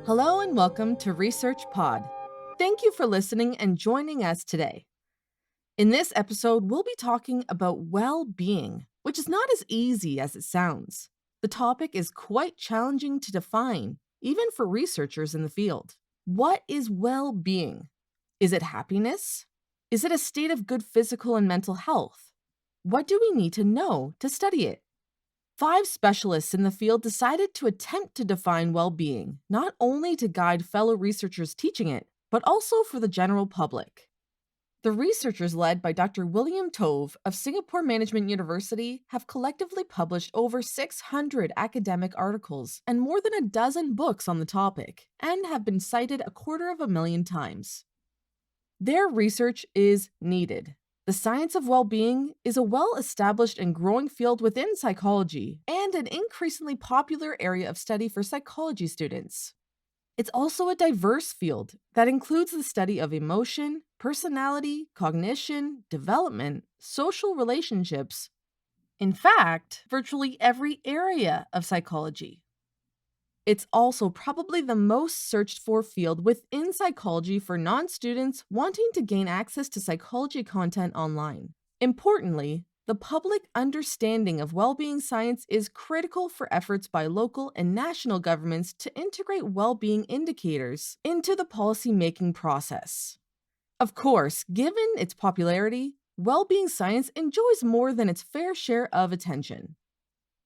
Hello and welcome to ResearchPod. Thank you for listening and joining us today. In this episode, we'll be talking about well-being, which is not as easy as it sounds. The topic is quite challenging to define, even for researchers in the field. What is well-being? Is it happiness? Is it a state of good physical and mental health? What do we need to know to study it? 5 specialists in the field decided to attempt to define well being, not only to guide fellow researchers teaching it, but also for the general public. The researchers, led by Dr. William Tove of Singapore Management University, have collectively published over 600 academic articles and more than a dozen books on the topic, and have been cited 250,000 times. Their research is needed. The science of well-being is a well-established and growing field within psychology and an increasingly popular area of study for psychology students. It's also a diverse field that includes the study of emotion, personality, cognition, development, social relationships. In fact, virtually every area of psychology. It's also probably the most searched for field within psychology for non-students wanting to gain access to psychology content online. Importantly, the public understanding of well-being science is critical for efforts by local and national governments to integrate well-being indicators into the policy-making process. Of course, given its popularity, well-being science enjoys more than its fair share of attention.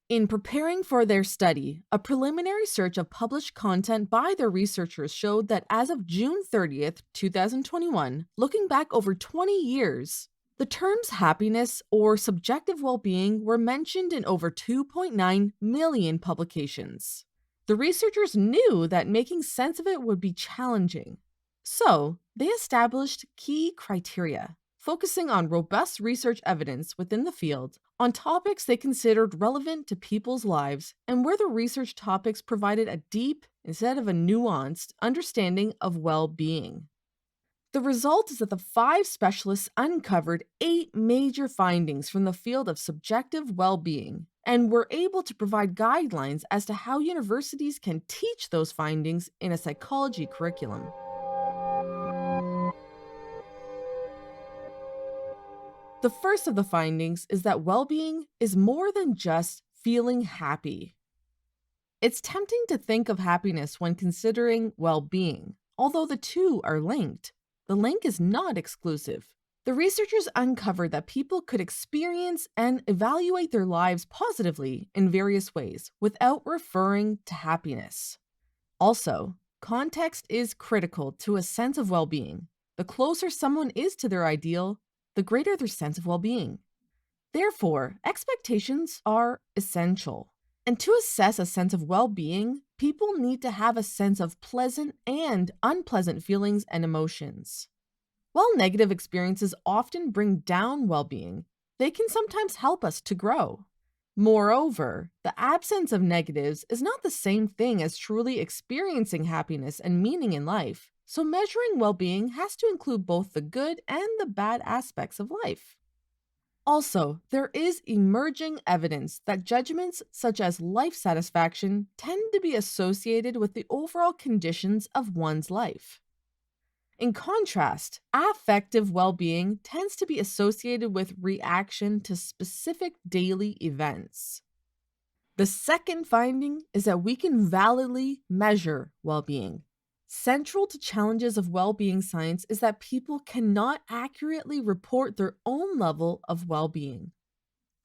In preparing for their study, a preliminary search of published content by their researchers showed that as of June 30th, 2021, looking back over 20 years, the terms happiness or subjective well-being were mentioned in over 2.9 million publications. The researchers knew that making sense of it would be challenging. So, they established key criteria, focusing on robust research evidence within the field on topics they considered relevant to people's lives and where the research topics provided a deep, instead of a nuanced, understanding of well-being. The result is that the 5 specialists uncovered 8 major findings from the field of subjective well-being and were able to provide guidelines as to how universities can teach those findings in a psychology curriculum. The first of the findings is that well-being is more than just feeling happy. It's tempting to think of happiness when considering well-being, although the two are linked. The link is not exclusive. The researchers uncovered that people could experience and evaluate their lives positively in various ways without referring to happiness. Also, context is critical to a sense of well-being. The closer someone is to their ideal, the greater their sense of well-being. Therefore, expectations are essential. And to assess a sense of well-being, people need to have a sense of pleasant and unpleasant feelings and emotions. While negative experiences often bring down well-being, they can sometimes help us to grow. Moreover, the absence of negatives is not the same thing as truly experiencing happiness and meaning in life. So measuring well-being has to include both the good and the bad aspects of life. Also, there is emerging evidence that judgments such as life satisfaction tend to be associated with the overall conditions of one's life. In contrast, affective well-being tends to be associated with reaction to specific daily events. The second finding is that we can validly measure well-being. Central to challenges of well-being science is that people cannot accurately report their own level of well-being.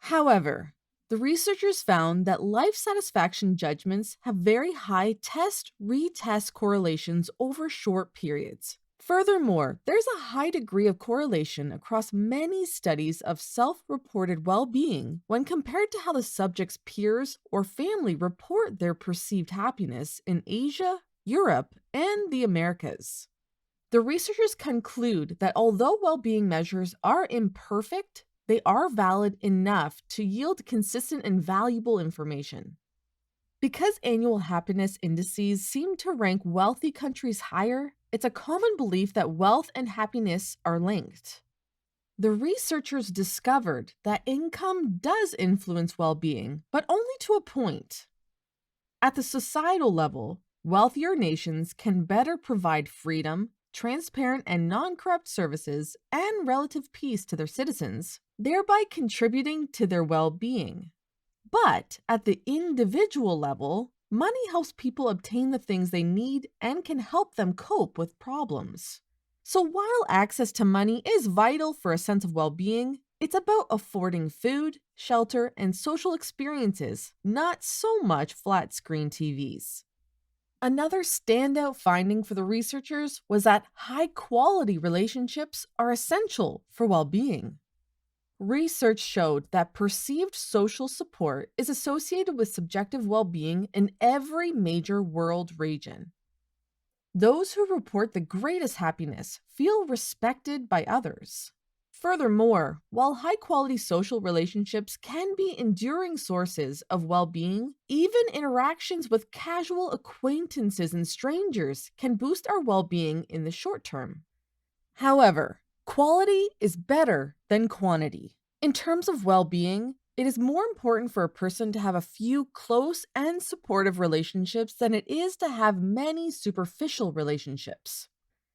However, the researchers found that life satisfaction judgments have very high test-retest correlations over short periods. Furthermore, there's a high degree of correlation across many studies of self-reported well-being when compared to how the subject's peers or family report their perceived happiness in Asia, Europe, and the Americas. The researchers conclude that although well-being measures are imperfect, they are valid enough to yield consistent and valuable information. Because annual happiness indices seem to rank wealthy countries higher, it's a common belief that wealth and happiness are linked. The researchers discovered that income does influence well-being, but only to a point. At the societal level, Wealthier nations can better provide freedom, transparent and non corrupt services, and relative peace to their citizens, thereby contributing to their well being. But at the individual level, money helps people obtain the things they need and can help them cope with problems. So while access to money is vital for a sense of well being, it's about affording food, shelter, and social experiences, not so much flat screen TVs. Another standout finding for the researchers was that high quality relationships are essential for well being. Research showed that perceived social support is associated with subjective well being in every major world region. Those who report the greatest happiness feel respected by others. Furthermore, while high quality social relationships can be enduring sources of well being, even interactions with casual acquaintances and strangers can boost our well being in the short term. However, quality is better than quantity. In terms of well being, it is more important for a person to have a few close and supportive relationships than it is to have many superficial relationships.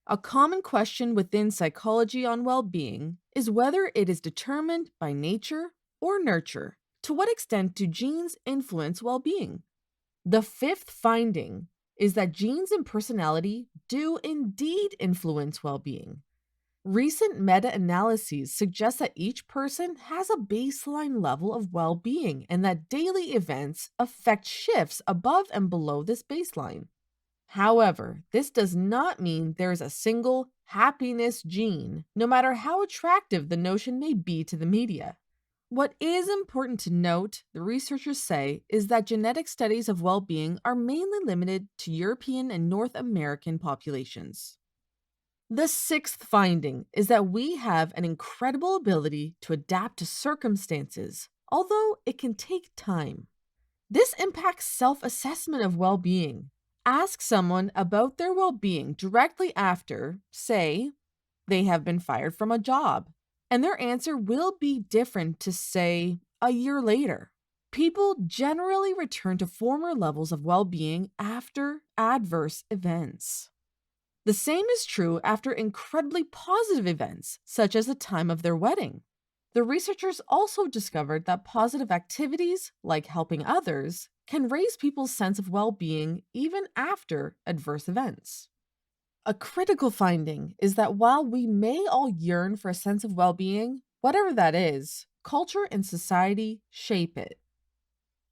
A common question within psychology on well being is whether it is determined by nature or nurture. To what extent do genes influence well being? The fifth finding is that genes and personality do indeed influence well being. Recent meta analyses suggest that each person has a baseline level of well being and that daily events affect shifts above and below this baseline. However, this does not mean there is a single happiness gene, no matter how attractive the notion may be to the media. What is important to note, the researchers say, is that genetic studies of well being are mainly limited to European and North American populations. The sixth finding is that we have an incredible ability to adapt to circumstances, although it can take time. This impacts self assessment of well being. Ask someone about their well being directly after, say, they have been fired from a job, and their answer will be different to, say, a year later. People generally return to former levels of well being after adverse events. The same is true after incredibly positive events, such as the time of their wedding. The researchers also discovered that positive activities, like helping others, can raise people's sense of well being even after adverse events. A critical finding is that while we may all yearn for a sense of well being, whatever that is, culture and society shape it.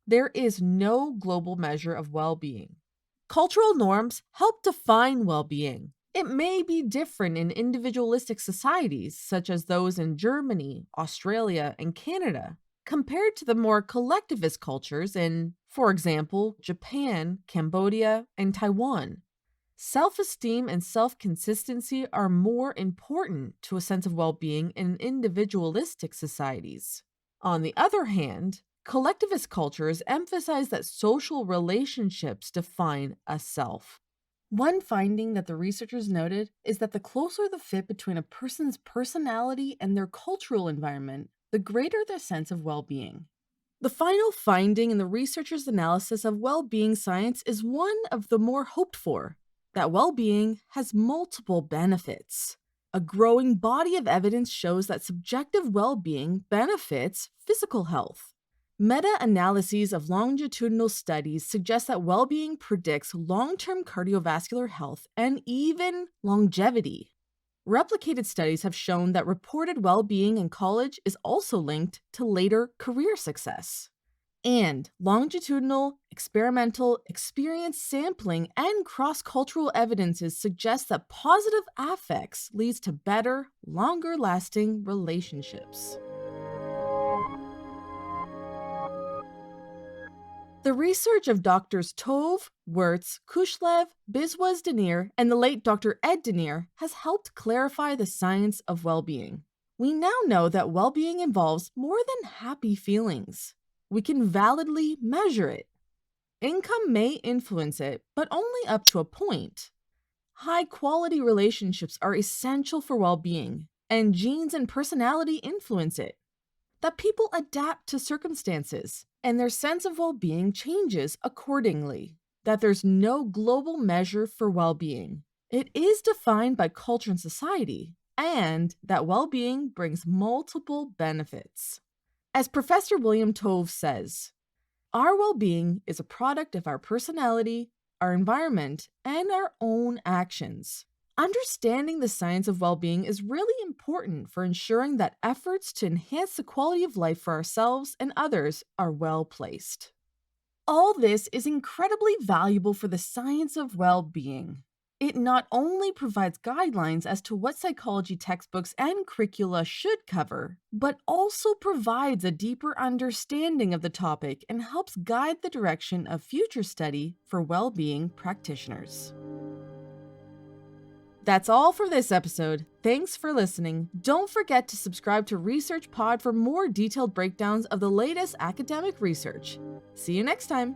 There is no global measure of well being. Cultural norms help define well being. It may be different in individualistic societies, such as those in Germany, Australia, and Canada, compared to the more collectivist cultures in, for example, Japan, Cambodia, and Taiwan. Self esteem and self consistency are more important to a sense of well being in individualistic societies. On the other hand, collectivist cultures emphasize that social relationships define a self. One finding that the researchers noted is that the closer the fit between a person's personality and their cultural environment, the greater their sense of well being. The final finding in the researchers' analysis of well being science is one of the more hoped for, that well being has multiple benefits. A growing body of evidence shows that subjective well being benefits physical health. Meta analyses of longitudinal studies suggest that well being predicts long term cardiovascular health and even longevity. Replicated studies have shown that reported well being in college is also linked to later career success. And longitudinal, experimental, experience sampling, and cross-cultural evidences suggest that positive affects leads to better, longer-lasting relationships. The research of Drs. Tove, Wirtz, Kushlev, Biswas-Denier, and the late Dr. Ed Denier has helped clarify the science of well-being. We now know that well-being involves more than happy feelings. We can validly measure it. Income may influence it, but only up to a point. High-quality relationships are essential for well-being, and genes and personality influence it. That people adapt to circumstances, and their sense of well-being changes accordingly. that there's no global measure for well-being. It is defined by culture and society, and that well-being brings multiple benefits. As Professor William Tove says, our well-being is a product of our personality, our environment, and our own actions. Understanding the science of well-being is really important for ensuring that efforts to enhance the quality of life for ourselves and others are well placed. All this is incredibly valuable for the science of well-being. It not only provides guidelines as to what psychology textbooks and curricula should cover, but also provides a deeper understanding of the topic and helps guide the direction of future study for well-being practitioners. That's all for this episode. Thanks for listening. Don't forget to subscribe to ResearchPod for more detailed breakdowns of the latest academic research. See you next time.